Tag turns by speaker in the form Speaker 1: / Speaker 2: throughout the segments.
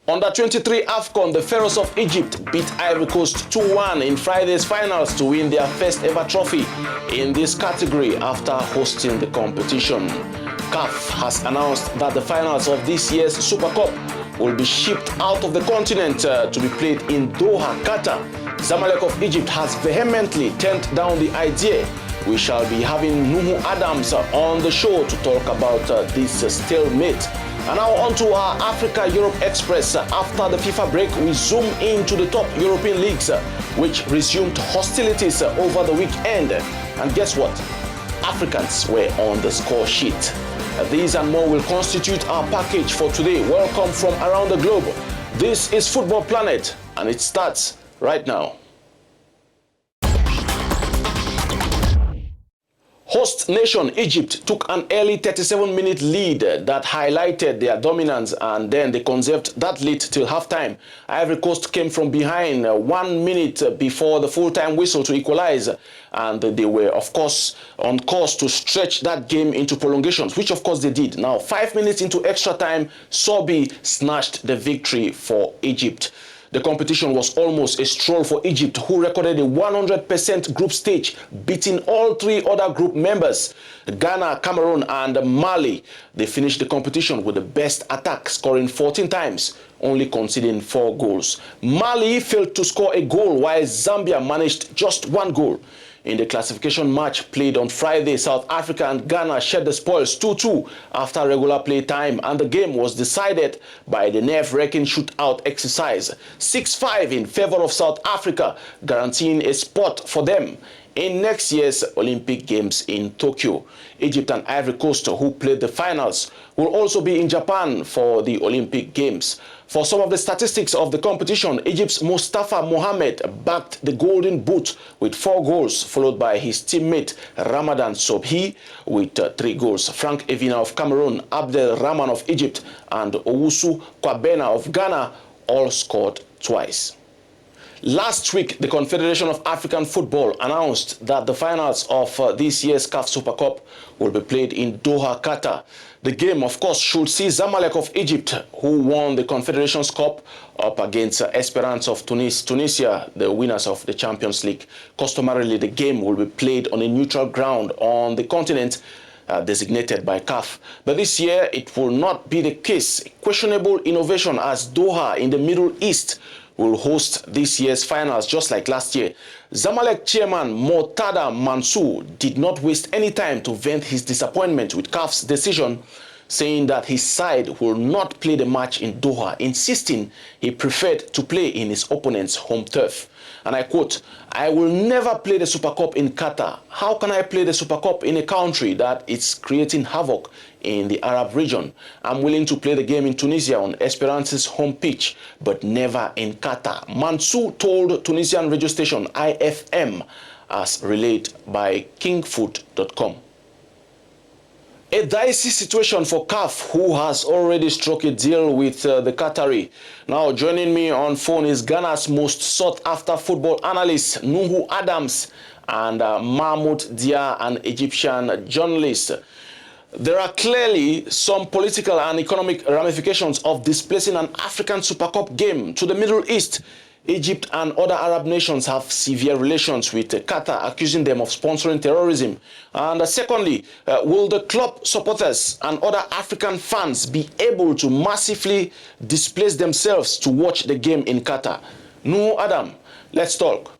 Speaker 1: Under 23 Afcon, the Pharaohs of Egypt beat Ivory Coast 2-1 in Friday's finals to win their first ever trophy in this category after hosting the competition. CAF has announced that the finals of this year's Super Cup will be shipped out of the continent to be played in Doha, Qatar. Zamalek of Egypt has vehemently turned down the idea. We shall be having Nuhu Adams on the show to talk about this stalemate. And now on to our Africa-Europe Express. After the FIFA break, we zoom into the top European leagues, which resumed hostilities over the weekend. And guess what? Africans were on the score sheet. These and more will constitute our package for today. Welcome from around the globe. This is Football Planet, and it starts right now. Host nation Egypt took an early 37-minute lead that highlighted their dominance, and then they conserved that lead till halftime. Ivory Coast came from behind 1 minute before the full-time whistle to equalize, and they were, of course, on course to stretch that game into prolongations, which, of course, they did. Now, 5 minutes into extra time, Sobi snatched the victory for Egypt. The competition was almost a stroll for Egypt, who recorded a 100% group stage, beating all three other group members, Ghana, Cameroon, and Mali. They finished the competition with the best attack, scoring 14 times, only conceding 4 goals. Mali failed to score a goal, while Zambia managed just 1 goal. In the classification match played on Friday, South Africa and Ghana shared the spoils 2-2 after regular play time, and the game was decided by the nerve-wracking shootout exercise. 6-5 in favor of South Africa, guaranteeing a spot for them in next year's Olympic Games in Tokyo. Egypt and Ivory Coast, who played the finals, will also be in Japan for the Olympic Games. For some of the statistics of the competition, Egypt's Mustafa Mohamed backed the Golden Boot with 4 goals, followed by his teammate Ramadan Sobhi with 3 goals. Frank Evina of Cameroon, Abdel Rahman of Egypt, and Owusu Kwabena of Ghana all scored twice. Last week, the Confederation of African Football announced that the finals of this year's CAF Super Cup will be played in Doha, Qatar. The game, of course, should see Zamalek of Egypt, who won the Confederations Cup, up against Esperance of Tunisia, the winners of the Champions League. Customarily, the game will be played on a neutral ground on the continent designated by CAF. But this year, it will not be the case. Questionable innovation as Doha in the Middle East will host this year's finals just like last year. Zamalek chairman Mortada Mansour did not waste any time to vent his disappointment with CAF's decision, saying that his side will not play the match in Doha, insisting he preferred to play in his opponent's home turf. And I quote, "I will never play the Super Cup in Qatar. How can I play the Super Cup in a country that is creating havoc in the Arab region? I'm willing to play the game in Tunisia on Esperance's home pitch, but never in Qatar," Mansour told Tunisian radio station IFM, as relayed by kingfoot.com. A dicey situation for CAF, who has already struck a deal with the Qatari. Now joining me on phone is Ghana's most sought-after football analyst, Nuhu Adams, and Mahmoud Dia, an Egyptian journalist. There are clearly some political and economic ramifications of displacing an African Super Cup game to the Middle East. Egypt and other Arab nations have severe relations with Qatar, accusing them of sponsoring terrorism. And secondly, will the club supporters and other African fans be able to massively displace themselves to watch the game in Qatar? No, Adam, let's talk.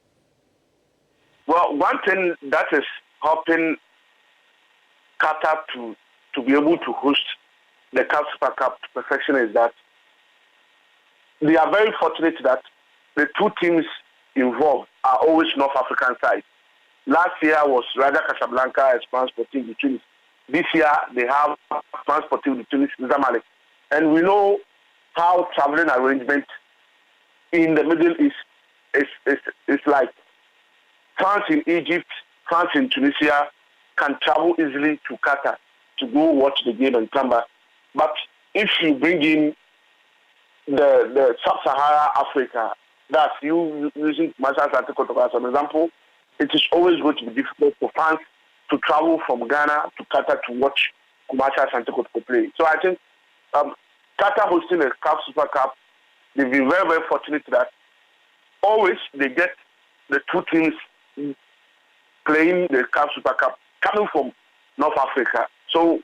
Speaker 2: Well, one thing that is helping Qatar to be able to host the CAF Super Cup to perfection is that they are very fortunate that the 2 teams involved are always North African side. Last year was Raja Casablanca as Esperance Sportive de Tunis. This year they have Esperance Sportive de Tunis, Zamalek. And we know how traveling arrangement in the Middle East is like. France in Egypt, France in Tunisia can travel easily to Qatar to go watch the game and come back. But if you bring in the sub-Sahara Africa, that's you using Kumasi Asante Kotoko as an example, it is always going to be difficult for fans to travel from Ghana to Qatar to watch Kumasi Asante Kotoko play. So I think Qatar hosting a CAF Super Cup they've been very, very fortunate that always they get the two teams playing the CAF Super Cup coming from North Africa. So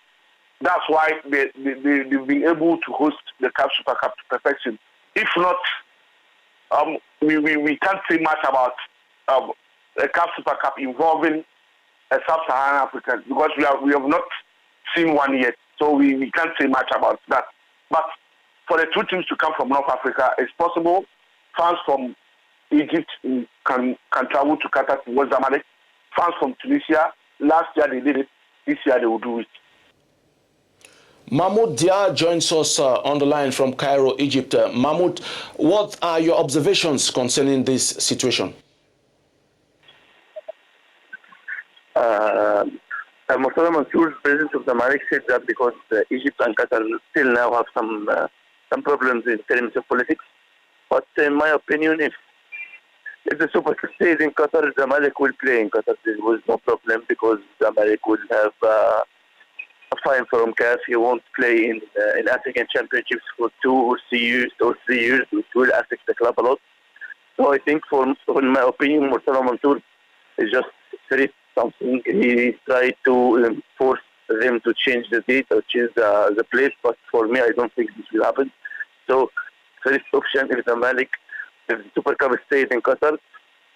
Speaker 2: that's why they've been able to host the CAF Super Cup to perfection. If not, we can't say much about a CAF Super Cup involving a sub-Saharan African because we have not seen one yet. So we can't say much about that. But for the two teams to come from North Africa, it's possible. Fans from Egypt can travel to Qatar to watch Zamalek. Fans from Tunisia, last year they did it. This year they will do it.
Speaker 1: Mahmoud Dia joins us on the line from Cairo, Egypt. Mahmoud, what are your observations concerning this situation?
Speaker 3: Murtada Mansour, president of the Zamalek, said that because Egypt and Qatar still now have some problems in terms of politics. But in my opinion, if the Super Cup stays in Qatar, Zamalek will play in Qatar. There was no problem because Zamalek will have a fine from CAF. He won't play in African championships for 2 or 3 years, which will affect the club a lot. So I think, in my opinion, Murtada Mansour is just very something. He tried to force them to change the date or change the place, but for me, I don't think this will happen. So, first option, if the Super Cup stays in Qatar,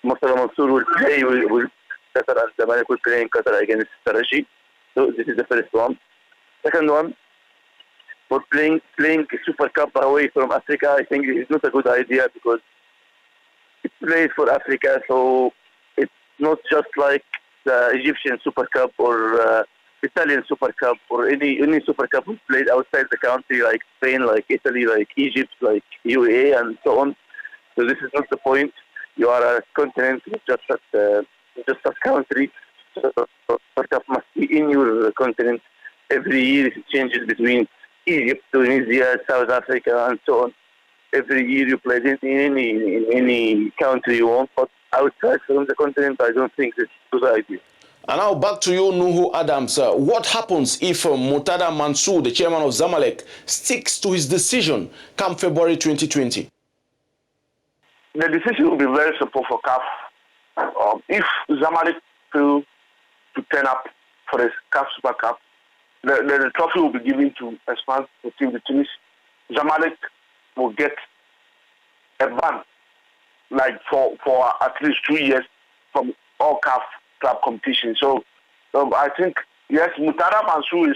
Speaker 3: Murtada Mansour will play with Qatar and Zamalek will play in Qatar against Taraji. So this is the first one. Second one, for playing Super Cup away from Africa, I think it's not a good idea because it plays for Africa, so it's not just like the Egyptian Super Cup or Italian Super Cup or any Super Cup played outside the country, like Spain, like Italy, like Egypt, like UAE, and so on. So this is not the point. You are a continent, just a country. So Super Cup must be in your continent. Every year it changes between Egypt, Tunisia, South Africa, and so on. Every year you play in any country you want, but outside from the continent, I don't think it's a good idea.
Speaker 1: And now back to you, Nuhu Adams. What happens if Murtada Mansour, the chairman of Zamalek, sticks to his decision come February 2020?
Speaker 2: The decision will be very simple for CAF. If Zamalek fail to turn up for the CAF Super Cup, the trophy will be given to a sponsor team, the Tunis. Zamalek will get a ban, like for at least 2 years from all CAF club competition. So I think, yes, Murtada Mansour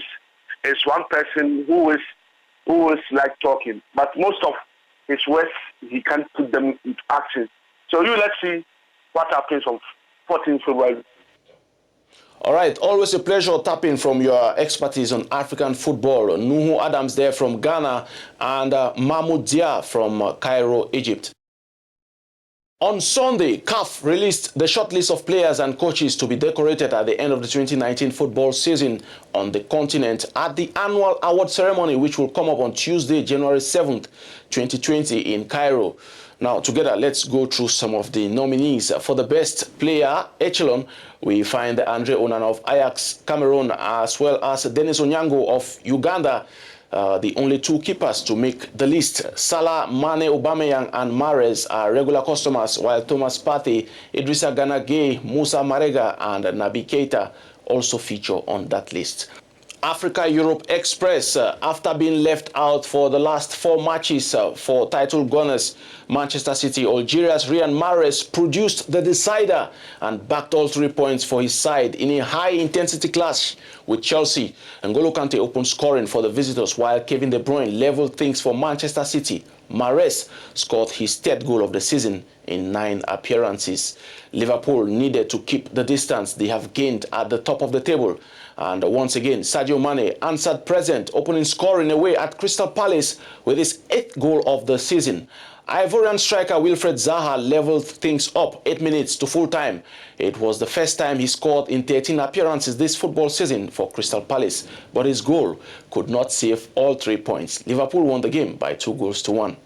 Speaker 2: is one person who is like talking, but most of his words he can't put them into action. So let's see what happens on 14th February.
Speaker 1: All right, always a pleasure tapping from your expertise on African football. Nuhu Adams there from Ghana and Mahmoud Dia from Cairo, Egypt. On Sunday, CAF released the shortlist of players and coaches to be decorated at the end of the 2019 football season on the continent at the annual award ceremony, which will come up on Tuesday, January 7th, 2020 in Cairo. Now, together, let's go through some of the nominees. For the best player echelon, we find Andre Onana of Ajax, Cameroon, as well as Dennis Onyango of Uganda, the only 2 keepers to make the list. Salah, Mane, Aubameyang, and Mahrez are regular customers, while Thomas Partey, Idrissa Gana Gueye, Musa Marega, and Naby Keita also feature on that list. Africa-Europe Express, after being left out for the last 4 matches for title gunners, Manchester City, Algeria's Riyad Mahrez produced the decider and backed all 3 points for his side in a high-intensity clash with Chelsea. N'Golo Kante opened scoring for the visitors, while Kevin De Bruyne leveled things for Manchester City. Mahrez scored his 3rd goal of the season in 9 appearances. Liverpool needed to keep the distance they have gained at the top of the table. And once again, Sadio Mane answered present, opening scoring away at Crystal Palace with his 8th goal of the season. Ivorian striker Wilfred Zaha leveled things up 8 minutes to full time. It was the first time he scored in 13 appearances this football season for Crystal Palace, but his goal could not save all 3 points. Liverpool won the game by 2-1.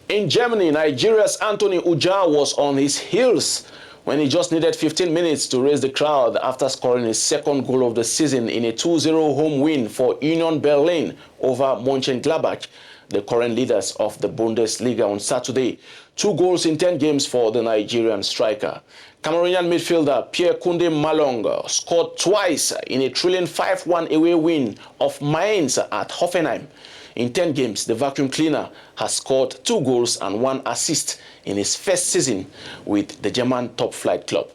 Speaker 1: In Germany, Nigeria's Anthony Ujah was on his heels when he just needed 15 minutes to raise the crowd after scoring his 2nd goal of the season in a 2-0 home win for Union Berlin over Mönchengladbach. the current leaders of the Bundesliga on Saturday. 2 goals in 10 games for the Nigerian striker. Cameroonian midfielder Pierre Koundé Malong scored twice in a thrilling 5-1 away win of Mainz at Hoffenheim. In 10 games, the vacuum cleaner has scored 2 goals and 1 assist in his first season with the German top-flight club.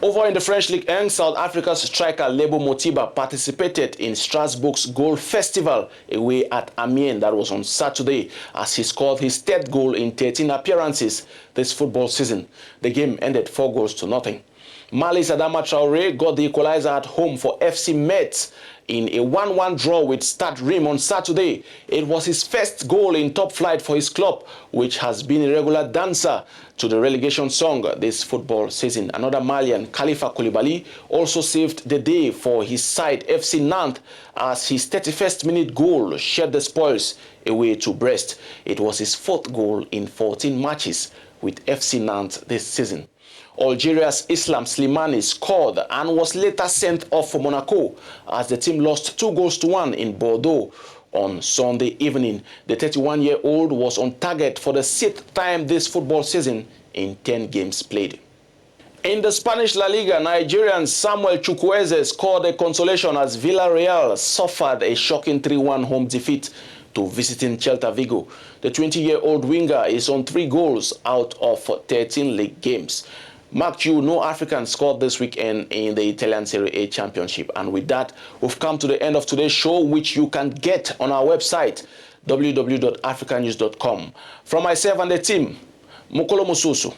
Speaker 1: Over in the French League 1, South Africa's striker Lebo Motiba participated in Strasbourg's goal festival away at Amiens. That was on Saturday, as he scored his 3rd goal in 13 appearances this football season. The game ended 4-0. Mali's Adama Traoré got the equalizer at home for FC Metz in a 1-1 draw with Stade Reims on Saturday. It was his first goal in top flight for his club, which has been a regular dancer to the relegation song this football season. Another Malian, Khalifa Koulibaly, also saved the day for his side FC Nantes as his 31st minute goal shared the spoils away to Brest. It was his 4th goal in 14 matches with FC Nantes this season. Algeria's Islam Slimani scored and was later sent off for Monaco as the team lost 2-1 in Bordeaux on Sunday evening. The 31-year-old was on target for the 6th time this football season in 10 games played. In the Spanish La Liga, Nigerian Samuel Chukwueze scored a consolation as Villarreal suffered a shocking 3-1 home defeat to visiting Celta Vigo. The 20-year-old winger is on 3 goals out of 13 league games. Mark you, no African scored this weekend in the Italian Serie A Championship. And with that, we've come to the end of today's show, which you can get on our website, www.africanews.com. From myself and the team, Mukolo Mususu.